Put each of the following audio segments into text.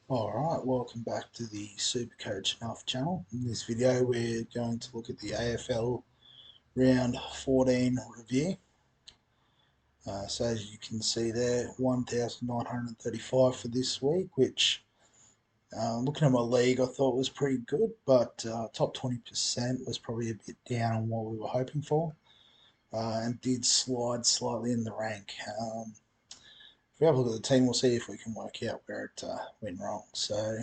Alright, welcome back to the SuperCoach Alpha channel. In this video we're going to look at the AFL round 14 review. So as you can see there, 1,935 for this week, which looking at my league I thought was pretty good, but top 20% was probably a bit down on what we were hoping for, and did slide slightly in the rank. If we have a look at the team, we'll see if we can work out where it went wrong. So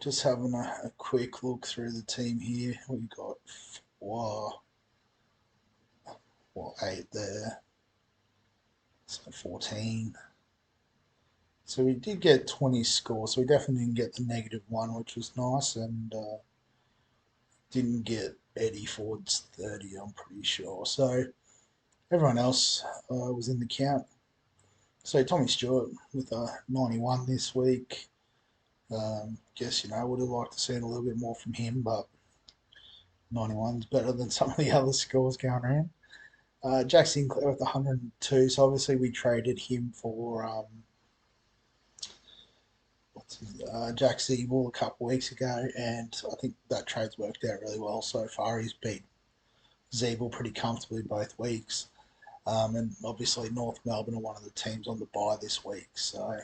just having a quick look through the team here. We got four, well, 8 there, so 14. So we did get 20 scores, so we definitely didn't get the -1, which was nice, and didn't get Eddie Ford's 30, I'm pretty sure. So everyone else was in the count. So Tommy Stewart with a 91 this week. Guess, would have liked to see a little bit more from him, but 91 is better than some of the other scores going around. Jack Sinclair with 102. So obviously we traded him for Jack Siebel a couple of weeks ago, and I think that trade's worked out really well so far. He's beat Zeeble pretty comfortably both weeks. And obviously North Melbourne are one of the teams on the bye this week. So,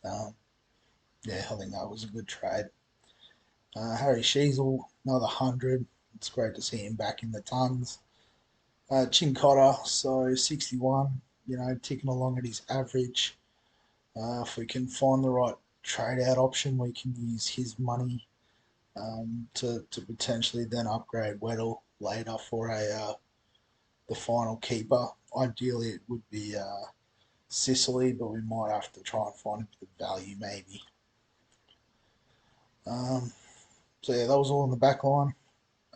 yeah, I think that was a good trade. Harry Sheasel, another 100. It's great to see him back in the tons. Chin Cotter, so 61, ticking along at his average. If we can find the right trade out option, we can use his money to potentially then upgrade Weddle later for the final keeper. Ideally, it would be Sicily, but we might have to try and find a bit of value maybe. So yeah, that was all in the back line.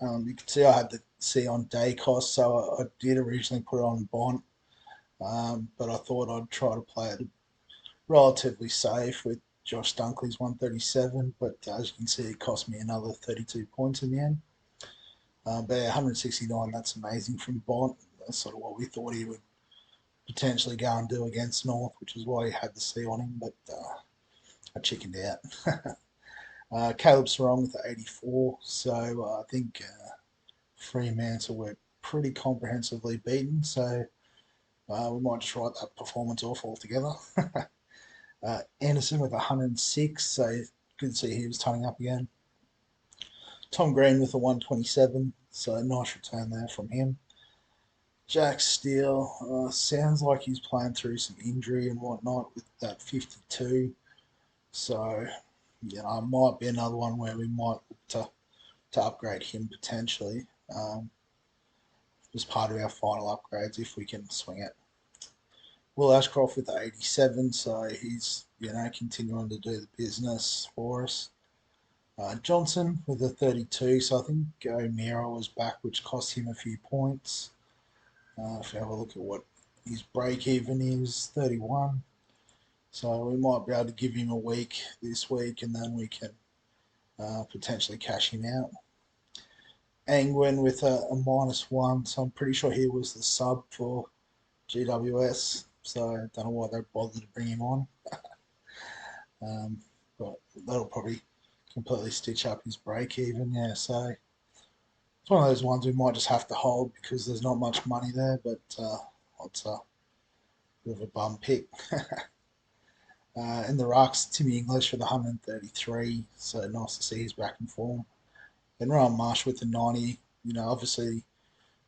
You can see I had the C on day cost, so I did originally put it on Bont, but I thought I'd try to play it relatively safe with Josh Dunkley's 137, but as you can see, it cost me another 32 points in the end. But yeah, 169, that's amazing from Bont. That's sort of what we thought he would potentially go and do against North, which is why he had the C on him, but I chickened out. Caleb Sarong with the 84, so I think Fremantle were pretty comprehensively beaten, so we might just write that performance off altogether. Anderson with 106, so you can see he was turning up again. Tom Green with a 127, so a nice return there from him. Jack Steele sounds like he's playing through some injury and whatnot with that 52, so might be another one where we might look to upgrade him potentially as part of our final upgrades if we can swing it. Will Ashcroft with the 87, so he's continuing to do the business for us. Johnson with a 32, so I think O'Meara was back, which cost him a few points. If we have a look at what his break even is, 31. So we might be able to give him a week this week, and then we can potentially cash him out. Angwin with a -1, so I'm pretty sure he was the sub for GWS. So I don't know why they bothered to bring him on. But that'll probably completely stitch up his break even. Yeah, so it's one of those ones we might just have to hold because there's not much money there, but it's a bit of a bum pick. In the rucks, Timmy English with 133, so nice to see he's back in form. And Ryan Marsh with the 90, obviously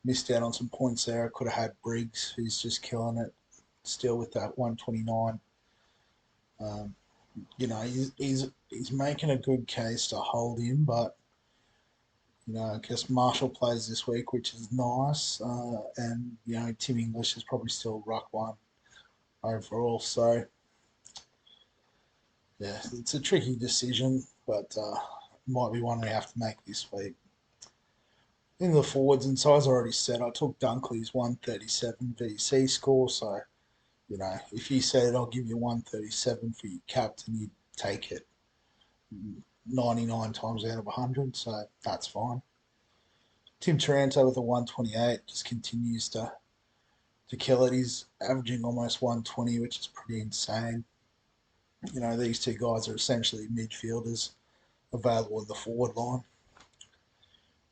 missed out on some points there. I could have had Briggs, who's just killing it, still with that 129. He's making a good case to hold him, but I guess Marshall plays this week, which is nice, and Tim English is probably still ruck one overall. So yeah, it's a tricky decision, but might be one we have to make this week. In the forwards, and so as I already said, I took Dunkley's 137 VC score. So if you said I'll give you 137 for your captain, you'd take it 99 times out of 100, so that's fine. Tim Taranto with a 128 just continues to kill it. He's averaging almost 120, which is pretty insane. these two guys are essentially midfielders available in the forward line.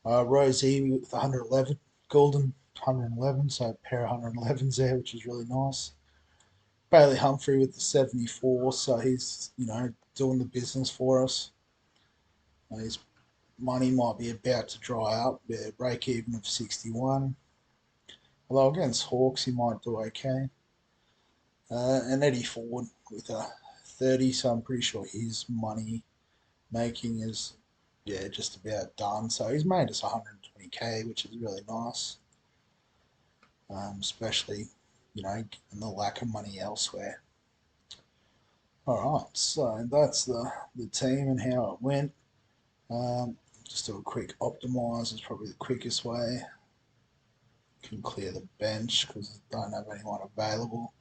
Rosie with 111, Golden 111, so a pair of 111s there, which is really nice. Bailey Humphrey with the 74, so he's, doing the business for us. His money might be about to dry up, with a break even of 61. Although against Hawks, he might do okay. And Eddie Ford with a 30, so I'm pretty sure his money making is, just about done. So he's made us 120k, which is really nice, especially, in the lack of money elsewhere. All right, so that's the team and how it went. Just do a quick optimize is probably the quickest way. Can clear the bench because I don't have anyone available.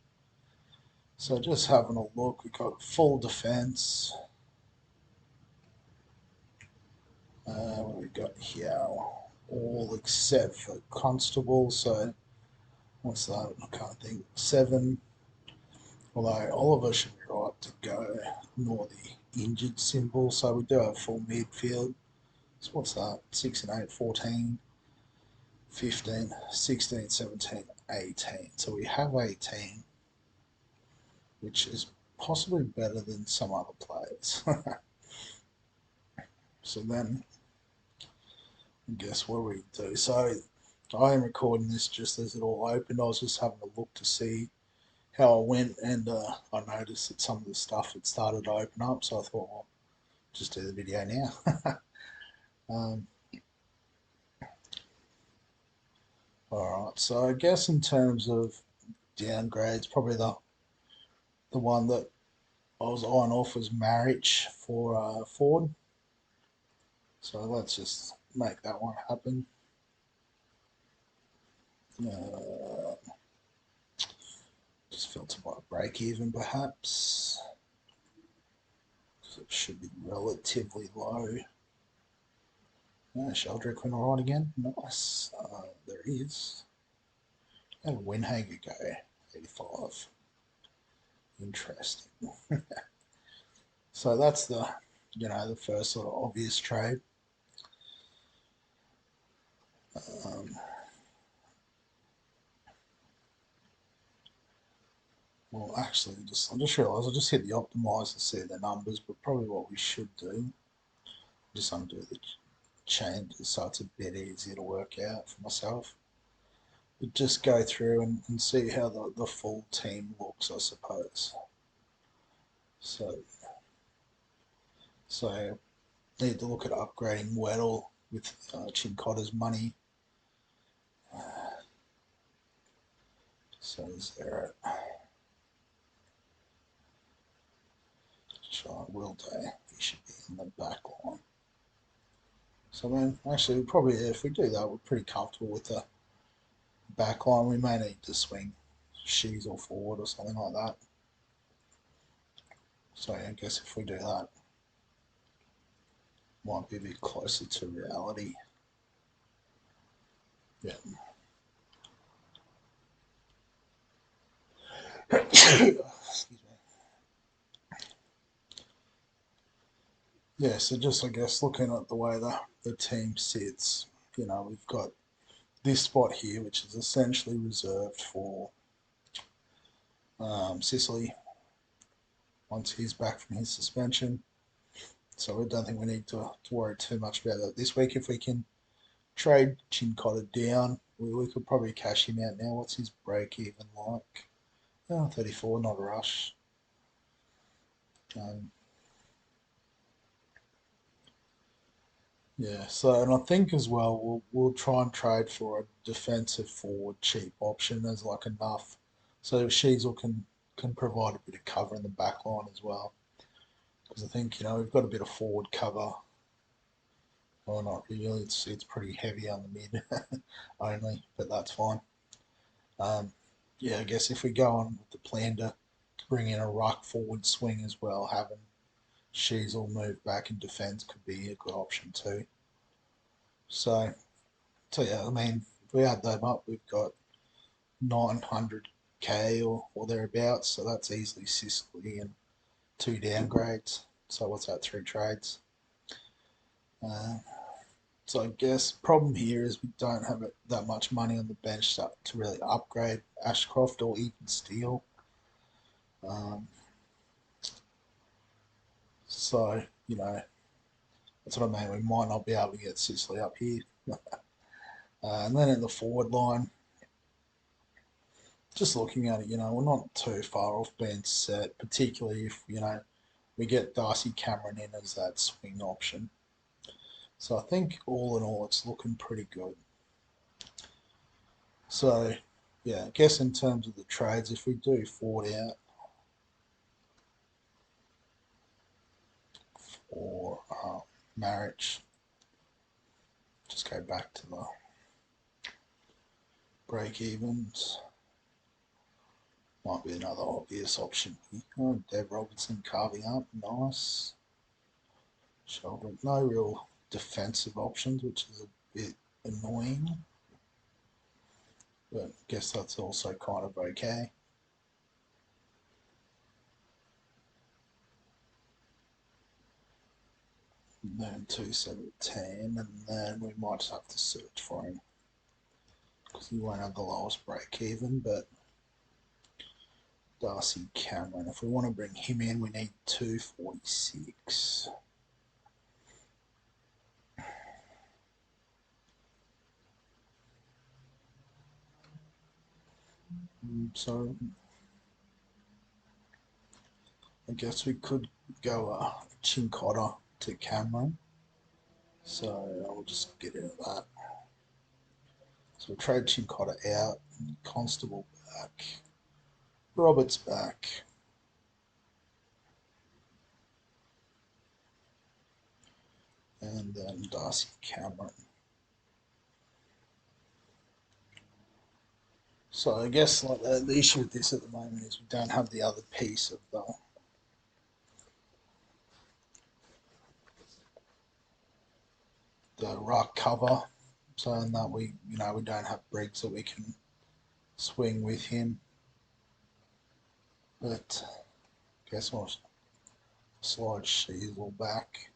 So just having a look, we've got full defence. What have we got here? All except for Constable. So what's that? I can't think. 7. Although Oliver should be right to go, nor the injured symbol. So we do have full midfield. So what's that? 6 and 8, 14, 15, 16, 17, 18. So we have 18, which is possibly better than some other players. So then, I guess what we do. So I am recording this just as it all opened. I was just having a look to see how it went, and I noticed that some of the stuff had started to open up. So I thought, well, just do the video now. um, all right. So I guess in terms of downgrades, probably the one that I was on off was marriage for Ford. So let's just make that one happen. Uh, just filter by break even perhaps. So it should be relatively low. Sheldrick went alright again. Nice. There he is. How did Winhager go? 85. Interesting. So that's the first sort of obvious trade. Um, well, actually, I just realised I just hit the optimize to see the numbers, but probably what we should do, just undo the changes so it's a bit easier to work out for myself. But just go through and see how the full team looks, I suppose. So need to look at upgrading Weddle with Chincotta's money. So is Will Day? He should be in the back line. So then, actually, probably if we do that, we're pretty comfortable with the back line. We may need to swing Shees or forward or something like that. So I guess if we do that, might be a bit closer to reality. Yeah. Excuse me. Yeah, so just I guess looking at the way the team sits, we've got this spot here, which is essentially reserved for Sicily once he's back from his suspension. So I don't think we need to worry too much about that this week. If we can trade Chincotta down, we could probably cash him out now. What's his break even like? 34, not a rush. Um, yeah, so and I think as well we'll try and trade for a defensive forward cheap option as like enough, so Sheasel can provide a bit of cover in the back line as well. Because I think we've got a bit of forward cover. Well, not really. It's pretty heavy on the mid only, but that's fine. Um, yeah, I guess if we go on with the plan to bring in a ruck forward swing as well, having Sheasel move back in defence could be a good option too. So yeah, I mean, if we add them up, we've got 900k or thereabouts. So that's easily Sicily and 2 downgrades. So what's that? 3 trades. Uh, so I guess problem here is we don't have that much money on the bench to really upgrade Ashcroft or even Steele. Um, so that's what I mean. We might not be able to get Sicily up here. And then in the forward line, just looking at it, we're not too far off being set, particularly if, we get Darcy Cameron in as that swing option. So I think all in all, it's looking pretty good. So, yeah, I guess in terms of the trades, if we do forward out for marriage, just go back to the break evens. Might be another obvious option here. Oh, Dave Robertson carving up, nice. Shoulder, no real defensive options, which is a bit annoying. But I guess that's also kind of okay. And then 217, and then we might just have to search for him because he won't have the lowest break even. But Darcy Cameron, if we want to bring him in, we need 246. So I guess we could go Chincotta to Cameron. So I'll just get into that. So we'll trade Chincotta out, Constable back, Roberts back. And then Darcy Cameron. So I guess like the issue with this at the moment is we don't have the other piece of the ruck cover. So in that we don't have Briggs that we can swing with him. But I guess we'll slide Sheasel back.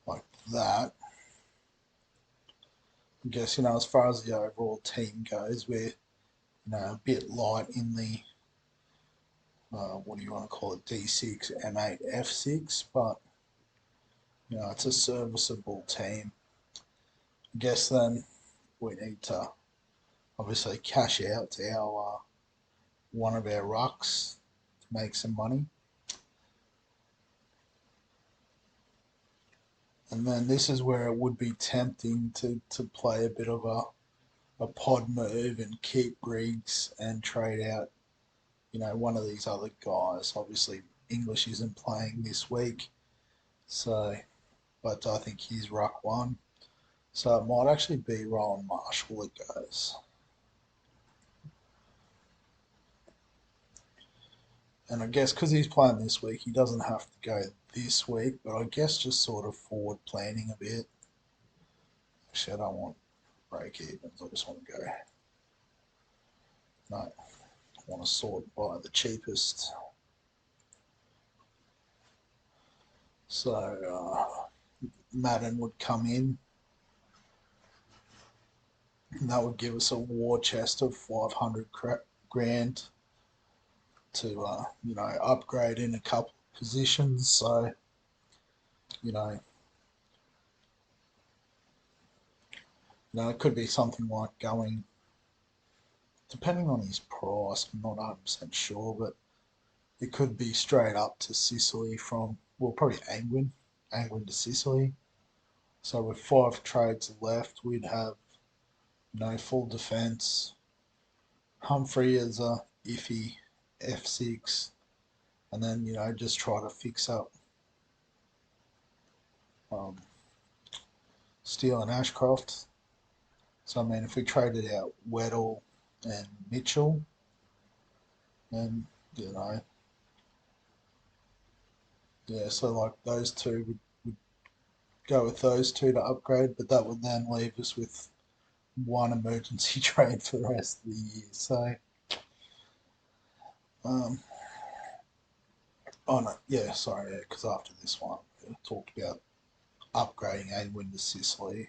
Like that. I guess, as far as the overall team goes, we're, a bit light in the, what do you want to call it, D6, M8, F6, but, it's a serviceable team. I guess then we need to obviously cash out to our one of our rucks to make some money. And then this is where it would be tempting to play a bit of a pod move and keep Briggs and trade out, one of these other guys. Obviously, English isn't playing this week, so, but I think he's ruck one. So it might actually be Rowan Marshall that goes. And I guess because he's playing this week, he doesn't have to go this week, but I guess just sort of forward planning a bit. Actually, I don't want break evens, I just want to go. No, I want to sort by the cheapest. So Madden would come in, and that would give us a war chest of 500 grand to upgrade in a couple of positions. So it could be something like going, depending on his price, I'm not 100% sure, but it could be straight up to Sicily from, well, probably Angwin to Sicily. So with 5 trades left, we'd have full defence. Humphrey is a iffy F6, and then just try to fix up um, Steele and Ashcroft. So I mean, if we traded out Weddle and Mitchell, then yeah, so like those two would go with those two to upgrade, but that would then leave us with one emergency trade for the rest of the year. So Oh no, yeah, sorry, yeah, because after this one, we talked about upgrading Edwin to Sicily,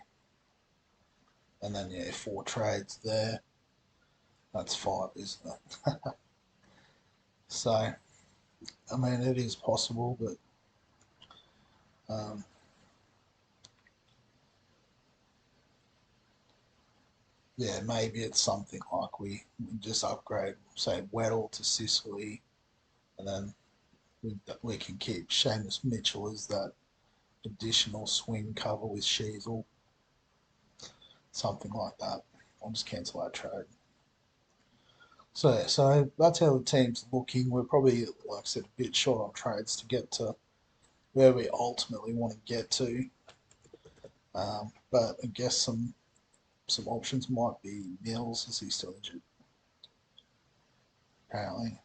and then yeah, 4 trades there. That's 5, isn't it? So, I mean, it is possible, but um, yeah, maybe it's something like we just upgrade, say, Weddle to Sicily, and then we can keep Seamus Mitchell as that additional swing cover with Sheasel, something like that. I'll just cancel that trade. So yeah, so that's how the team's looking. We're probably, like I said, a bit short on trades to get to where we ultimately want to get to. But I guess some options might be Mills, as he's still injured. Apparently,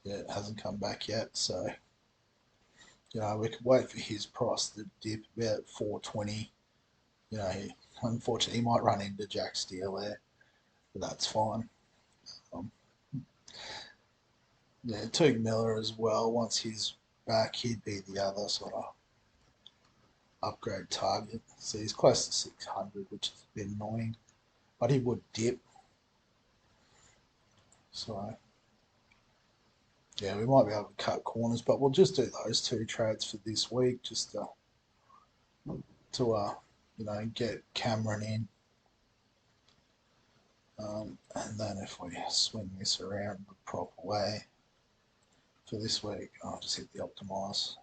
yeah, it hasn't come back yet. So we could wait for his price to dip about 420. Unfortunately, he might run into Jack Steele there, but that's fine. Um, yeah, Tug Miller as well. Once he's back, he'd be the other sort of upgrade target. So he's close to 600, which is a bit annoying, but he would dip. So yeah, we might be able to cut corners, but we'll just do those 2 trades for this week, just to get Cameron in, and then if we swing this around the proper way for this week, I'll just hit the optimize.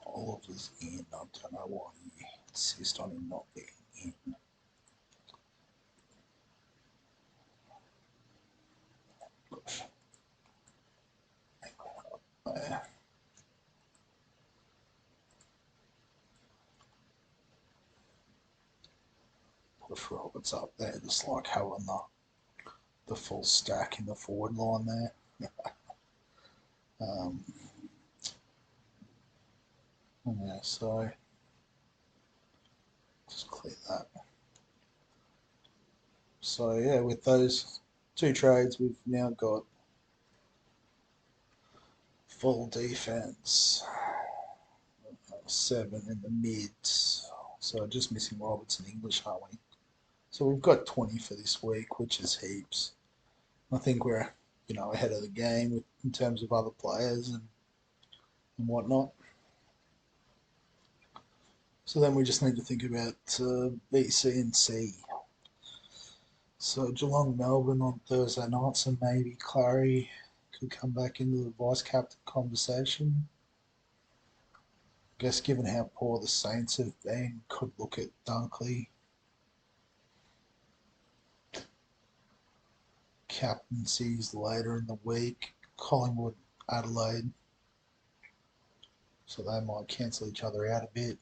Oliver's in. I don't know why you insist on him not being in. Gosh. There. Push Roberts up there, just like having the full stack in the forward line there. Um, yeah, so just clear that. So yeah, with those 2 trades, we've now got full defense, 7 in the mids. So just missing Roberts and English, aren't we? So we've got 20 for this week, which is heaps. I think we're ahead of the game in terms of other players and whatnot. So then we just need to think about B, C, and C. So Geelong, Melbourne on Thursday night. So maybe Clary could come back into the vice captain conversation. I guess given how poor the Saints have been, could look at Dunkley. Captaincies later in the week. Collingwood, Adelaide. So they might cancel each other out a bit.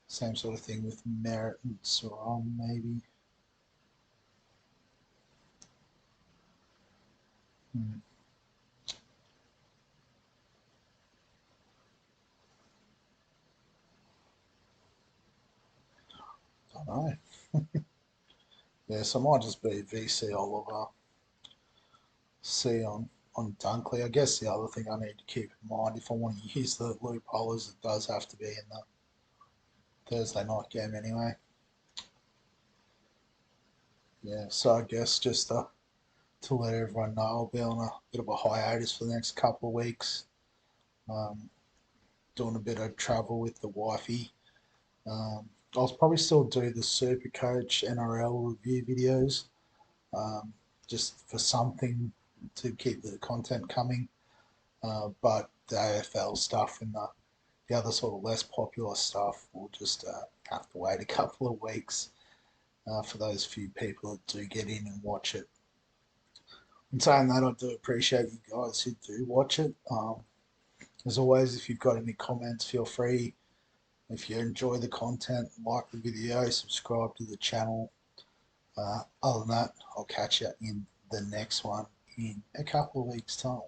Same sort of thing with Merritt and Sarong, maybe. Hmm. Don't know. Yeah, so it might just be VC Oliver, C on Dunkley. I guess the other thing I need to keep in mind if I want to use the loophole is it does have to be in the Thursday night game anyway. Yeah, so I guess just to let everyone know, I'll be on a bit of a hiatus for the next couple of weeks. Um, Doing a bit of travel with the wifey. I'll probably still do the SuperCoach NRL review videos, um, just for something to keep the content coming. But the AFL stuff and the other sort of less popular stuff will just have to wait a couple of weeks for those few people that do get in and watch it. In saying that, I do appreciate you guys who do watch it. As always, if you've got any comments, feel free. If you enjoy the content, like the video, subscribe to the channel. Other than that, I'll catch you in the next one in a couple of weeks' time.